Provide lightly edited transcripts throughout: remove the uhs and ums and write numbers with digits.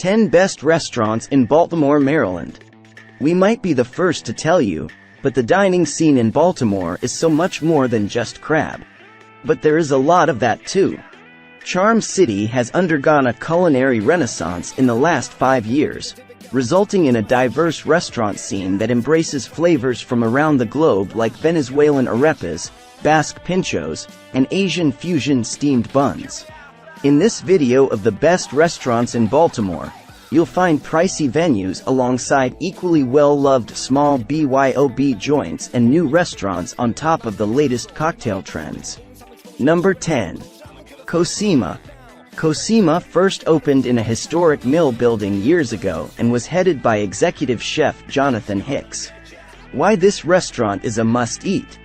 10 Best Restaurants in Baltimore, Maryland. We might be the first to tell you, but the dining scene in Baltimore is so much more than just crab. But there is a lot of that too. Charm City has undergone a culinary renaissance in the last 5 years, resulting in a diverse restaurant scene that embraces flavors from around the globe like Venezuelan arepas, Basque pintxos, and Asian fusion steamed buns. In this video of the best restaurants in Baltimore, you'll find pricey venues alongside equally well-loved small BYOB joints and new restaurants on top of the latest cocktail trends. Number 10. Cosima. Cosima first opened in a historic mill building years ago and was headed by executive chef Jonathan Hicks. Why this restaurant is a must-eat?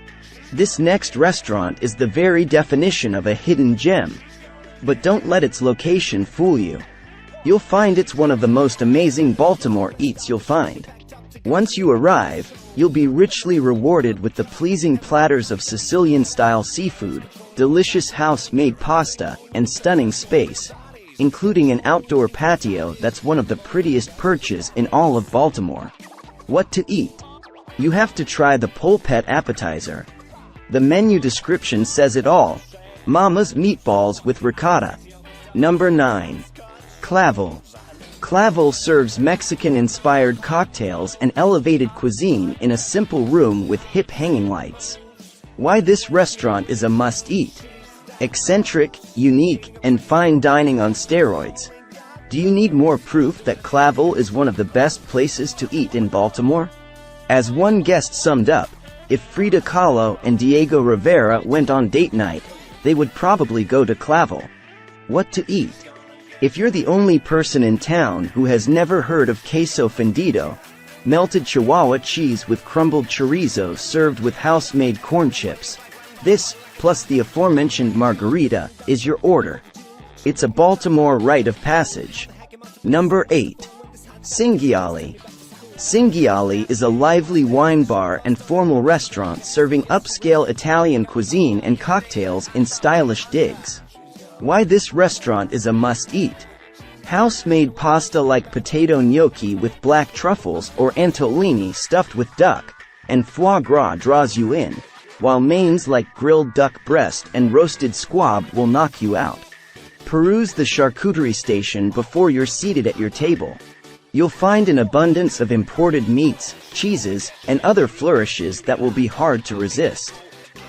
This next restaurant is the very definition of a hidden gem. But don't let its location fool you. You'll find it's one of the most amazing Baltimore eats you'll find. Once you arrive, you'll be richly rewarded with the pleasing platters of Sicilian-style seafood, delicious house-made pasta, and stunning space, including an outdoor patio that's one of the prettiest perches in all of Baltimore. What to eat? You have to try the polpette appetizer. The menu description says it all. Mama's meatballs with ricotta. Number 9. Clavel. Clavel serves Mexican-inspired cocktails and elevated cuisine in a simple room with hip hanging lights. Why this restaurant is a must-eat? Eccentric, unique, and fine dining on steroids. Do you need more proof that Clavel is one of the best places to eat in Baltimore? As one guest summed up, if Frida Kahlo and Diego Rivera went on date night, they would probably go to Clavel. What to eat? If you're the only person in town who has never heard of queso fundido, melted Chihuahua cheese with crumbled chorizo served with house-made corn chips, this, plus the aforementioned margarita, is your order. It's a Baltimore rite of passage. Number 8. Singulari. Singulari is a lively wine bar and formal restaurant serving upscale Italian cuisine and cocktails in stylish digs. Why this restaurant is a must-eat? House-made pasta like potato gnocchi with black truffles or antolini stuffed with duck and foie gras draws you in, while mains like grilled duck breast and roasted squab will knock you out. Peruse the charcuterie station before you're seated at your table. You'll find an abundance of imported meats, cheeses, and other flourishes that will be hard to resist.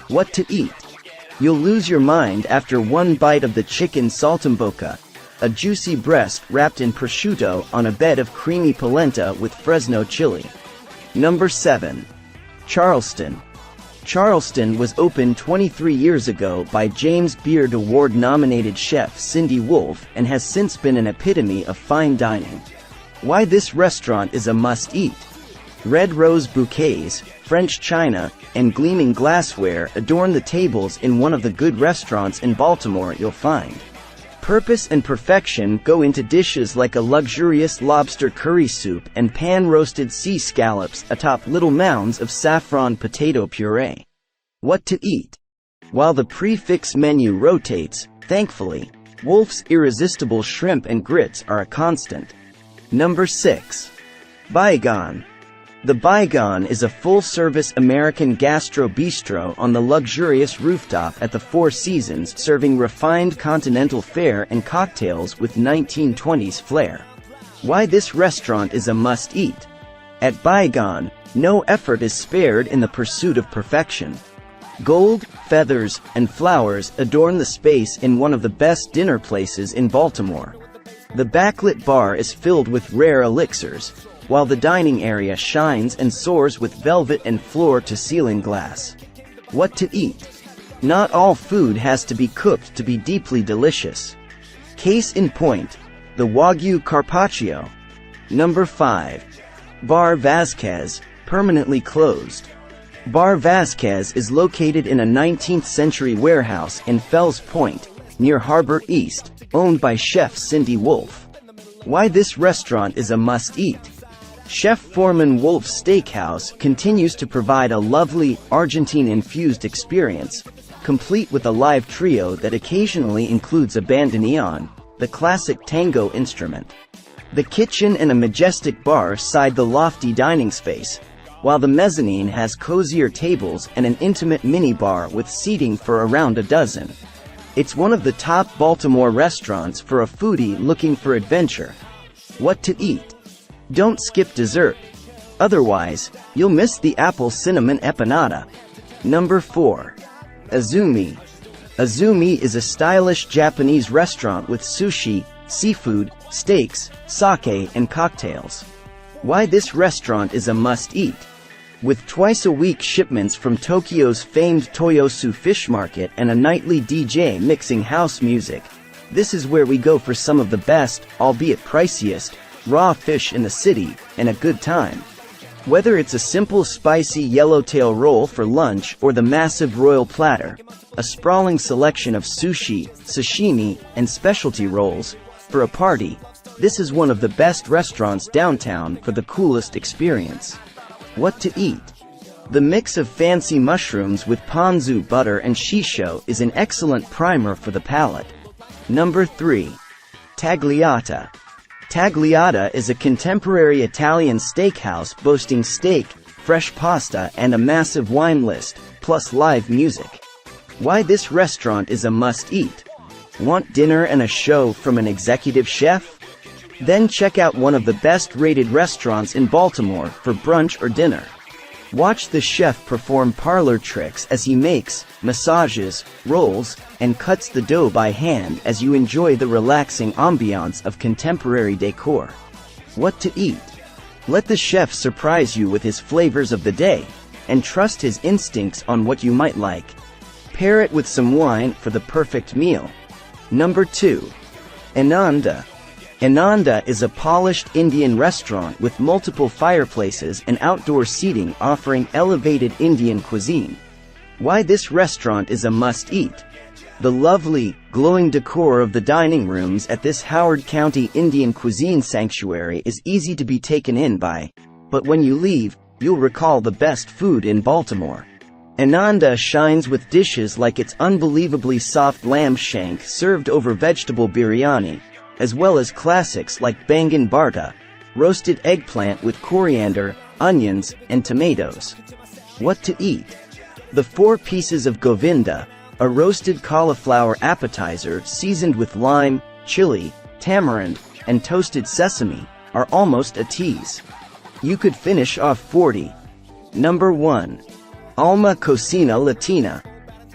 What to eat? You'll lose your mind after one bite of the chicken saltimbocca, a juicy breast wrapped in prosciutto on a bed of creamy polenta with Fresno chili. Number 7. Charleston. Charleston was opened 23 years ago by James Beard Award-nominated chef Cindy Wolfe and has since been an epitome of fine dining. Why this restaurant is a must-eat? Red rose bouquets, French china, and gleaming glassware adorn the tables in one of the good restaurants in Baltimore you'll find. Purpose and perfection go into dishes like a luxurious lobster curry soup and pan-roasted sea scallops atop little mounds of saffron potato puree. What to eat? While the prix menu rotates, thankfully, Wolf's irresistible shrimp and grits are a constant. Number 6. Bygone. The Bygone is a full-service American gastro-bistro on the luxurious rooftop at the Four Seasons serving refined continental fare and cocktails with 1920s flair. Why this restaurant is a must-eat? At Bygone, no effort is spared in the pursuit of perfection. Gold, feathers, and flowers adorn the space in one of the best dinner places in Baltimore. The backlit bar is filled with rare elixirs, while the dining area shines and soars with velvet and floor-to-ceiling glass. What to eat? Not all food has to be cooked to be deeply delicious. Case in point, the Wagyu Carpaccio. Number 5. Bar Vasquez, permanently closed. Bar Vasquez is located in a 19th-century warehouse in Fells Point, near Harbor East, owned by chef Cindy Wolfe. Why this restaurant is a must-eat? Chef Foreman Wolfe's Steakhouse continues to provide a lovely, Argentine-infused experience, complete with a live trio that occasionally includes a bandoneon, the classic tango instrument. The kitchen and a majestic bar side the lofty dining space, while the mezzanine has cozier tables and an intimate mini-bar with seating for around a dozen. It's one of the top Baltimore restaurants for a foodie looking for adventure. What to eat? Don't skip dessert. Otherwise, you'll miss the apple cinnamon empanada. Number 4. Azumi. Azumi is a stylish Japanese restaurant with sushi, seafood, steaks, sake, and cocktails. Why this restaurant is a must-eat? With twice-a-week shipments from Tokyo's famed Toyosu Fish Market and a nightly DJ mixing house music, this is where we go for some of the best, albeit priciest, raw fish in the city, and a good time. Whether it's a simple spicy yellowtail roll for lunch or the massive royal platter, a sprawling selection of sushi, sashimi, and specialty rolls, for a party, this is one of the best restaurants downtown for the coolest experience. What to eat? The mix of fancy mushrooms with ponzu butter and shisho is an excellent primer for the palate. Number 3. Tagliata. Tagliata is a contemporary Italian steakhouse boasting steak, fresh pasta, and a massive wine list, plus live music. Why this restaurant is a must-eat? Want dinner and a show from an executive chef? Then check out one of the best-rated restaurants in Baltimore for brunch or dinner. Watch the chef perform parlor tricks as he makes, massages, rolls, and cuts the dough by hand as you enjoy the relaxing ambiance of contemporary decor. What to eat? Let the chef surprise you with his flavors of the day, and trust his instincts on what you might like. Pair it with some wine for the perfect meal. Number 2. Ananda. Ananda is a polished Indian restaurant with multiple fireplaces and outdoor seating offering elevated Indian cuisine. Why this restaurant is a must-eat? The lovely, glowing decor of the dining rooms at this Howard County Indian cuisine sanctuary is easy to be taken in by, but when you leave, you'll recall the best food in Baltimore. Ananda shines with dishes like its unbelievably soft lamb shank served over vegetable biryani, as well as classics like bangan barta, roasted eggplant with coriander, onions, and tomatoes. What to eat? The 4 pieces of Govinda, a roasted cauliflower appetizer seasoned with lime, chili, tamarind, and toasted sesame, are almost a tease. You could finish off 40. Number 1. Alma Cocina Latina.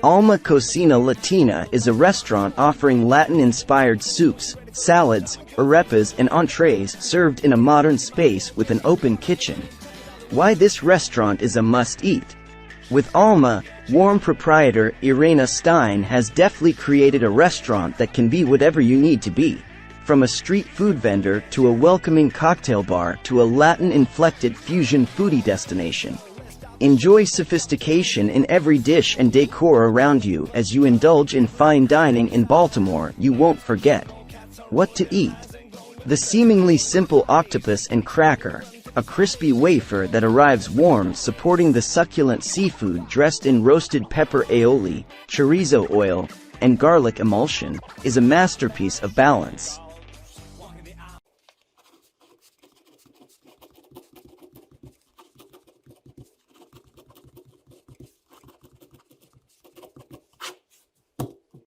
Alma Cocina Latina is a restaurant offering Latin-inspired soups, salads, arepas, and entrees served in a modern space with an open kitchen. Why this restaurant is a must-eat? With Alma, warm proprietor Irena Stein has deftly created a restaurant that can be whatever you need to be, from a street food vendor to a welcoming cocktail bar to a Latin-inflected fusion foodie destination. Enjoy sophistication in every dish and decor around you as you indulge in fine dining in Baltimore you won't forget. What to eat? The seemingly simple octopus and cracker, a crispy wafer that arrives warm supporting the succulent seafood dressed in roasted pepper aioli, chorizo oil, and garlic emulsion, is a masterpiece of balance.